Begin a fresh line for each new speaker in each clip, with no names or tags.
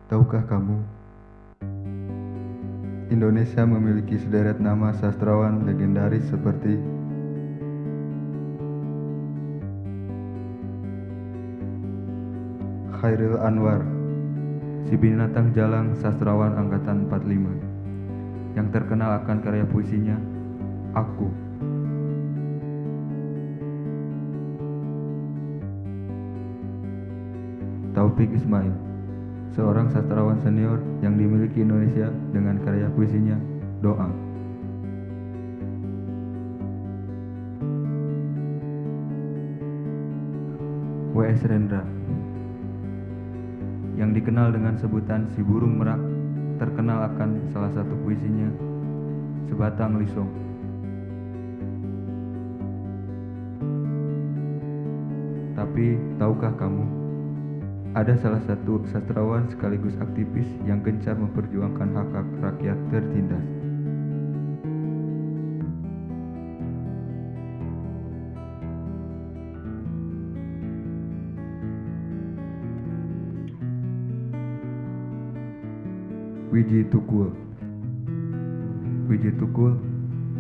Tahukah kamu, Indonesia memiliki sederet nama sastrawan legendaris seperti Chairil Anwar, si binatang jalang sastrawan angkatan 45, yang terkenal akan karya puisinya, Aku. Taufik Ismail, seorang sastrawan senior yang dimiliki Indonesia dengan karya puisinya, Doa. W.S. Rendra, yang dikenal dengan sebutan si burung merak, terkenal akan salah satu puisinya, Sebatang Lisong. Tapi tahukah kamu, ada salah satu sastrawan sekaligus aktivis yang gencar memperjuangkan hak-hak rakyat tertindas. Wiji Tukul. Wiji Tukul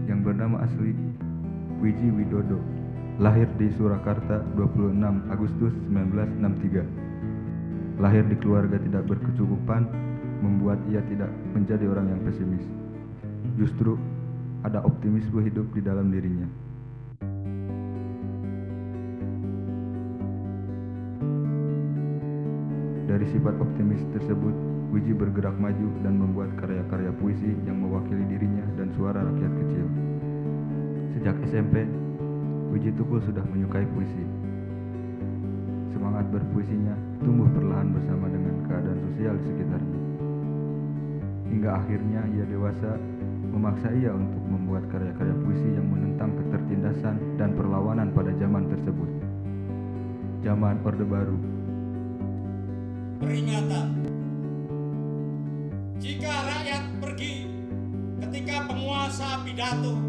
yang bernama asli Wiji Widodo, lahir di Surakarta 26 Agustus 1963. Lahir di keluarga tidak berkecukupan membuat ia tidak menjadi orang yang pesimis. Justru ada optimisme hidup di dalam dirinya. Dari sifat optimis tersebut, Wiji bergerak maju dan membuat karya-karya puisi yang mewakili dirinya dan suara rakyat kecil. Sejak SMP, Wiji Tukul sudah menyukai puisi. Semangat berpuisinya tumbuh perlahan bersama dengan keadaan sosial di sekitarnya. Hingga akhirnya ia dewasa, memaksa ia untuk membuat karya-karya puisi yang menentang ketertindasan dan perlawanan pada zaman tersebut. Zaman Orde Baru.
Peringatan. Jika rakyat pergi ketika penguasa pidato,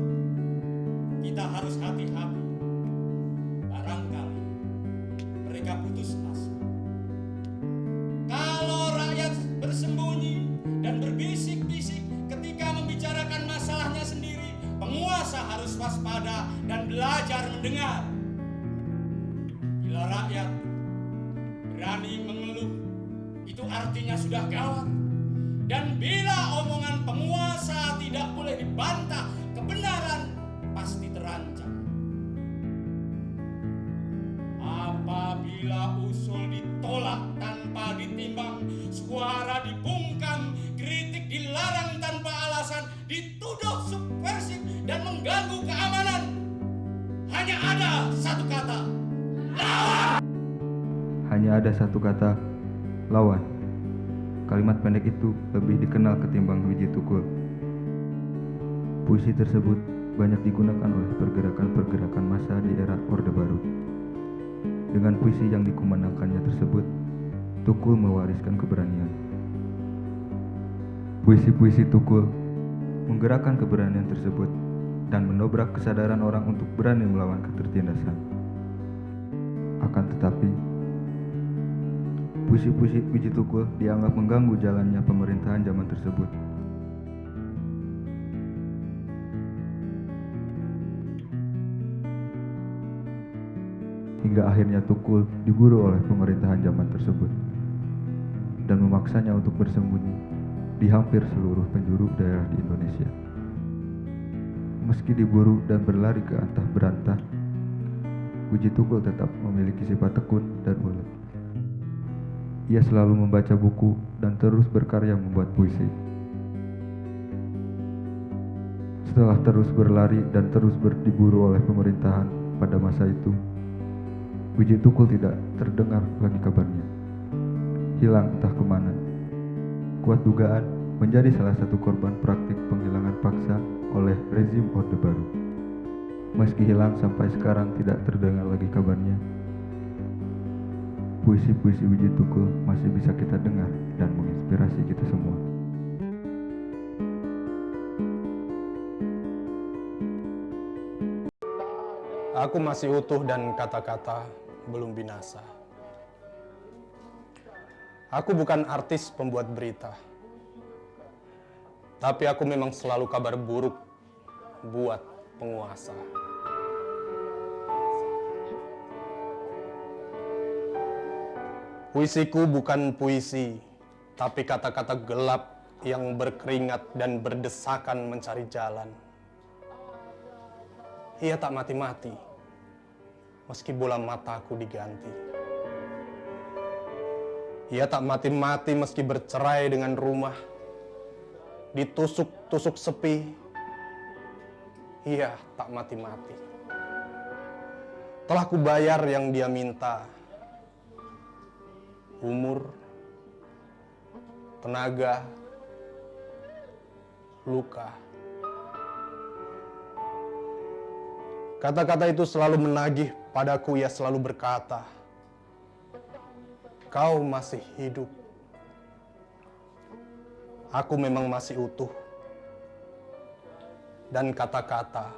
kita harus hati-hati. Barangkali mereka putus asa. Kalau rakyat bersembunyi dan berbisik-bisik ketika membicarakan masalahnya sendiri, penguasa harus waspada dan belajar mendengar. Bila rakyat berani mengeluh, itu artinya sudah gawat. Dan bila omongan penguasa tidak boleh dibantah, kebenaran pasti terancam. Apabila usul ditolak tanpa ditimbang, suara dibungkam, kritik dilarang tanpa alasan, dituduh subversif dan mengganggu keamanan, hanya ada satu kata, lawan.
Hanya ada satu kata, lawan. Kalimat pendek itu lebih dikenal ketimbang Wiji Tukul. Puisi tersebut banyak digunakan oleh pergerakan-pergerakan massa di era Orde Baru. Dengan puisi yang dikumandangkannya tersebut, Tukul mewariskan keberanian. Puisi-puisi Tukul menggerakkan keberanian tersebut dan mendobrak kesadaran orang untuk berani melawan ketertindasan. Akan tetapi, puisi-puisi Wiji Tukul dianggap mengganggu jalannya pemerintahan zaman tersebut. Hingga akhirnya Tukul diburu oleh pemerintahan zaman tersebut dan memaksanya untuk bersembunyi di hampir seluruh penjuru daerah di Indonesia. Meski diburu dan berlari ke antah berantah, Wiji Tukul tetap memiliki sifat tekun dan ulet. Ia selalu membaca buku dan terus berkarya membuat puisi. Setelah terus berlari dan terus diburu oleh pemerintahan pada masa itu, Wiji Tukul tidak terdengar lagi kabarnya. Hilang entah kemana. Kuat dugaan menjadi salah satu korban praktik penghilangan paksa oleh rezim Orde Baru. Meski hilang sampai sekarang tidak terdengar lagi kabarnya, puisi-puisi Wiji Tukul masih bisa kita dengar dan menginspirasi kita semua.
Aku masih utuh dan kata-kata belum binasa. Aku bukan artis pembuat berita. Tapi aku memang selalu kabar buruk buat penguasa. Puisiku bukan puisi, tapi kata-kata gelap yang berkeringat dan berdesakan mencari jalan. Ia tak mati-mati, meski bola mataku diganti. Ia tak mati-mati meski bercerai dengan rumah, ditusuk-tusuk sepi. Ia tak mati-mati. Telah kubayar yang dia minta. Umur, tenaga, luka. Kata-kata itu selalu menagih padaku. Ia selalu berkata, "Kau masih hidup." Aku memang masih utuh. Dan kata-kata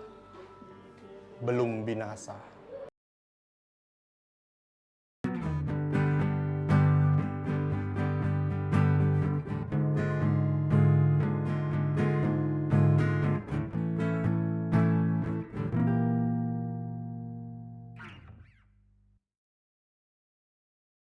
belum binasa.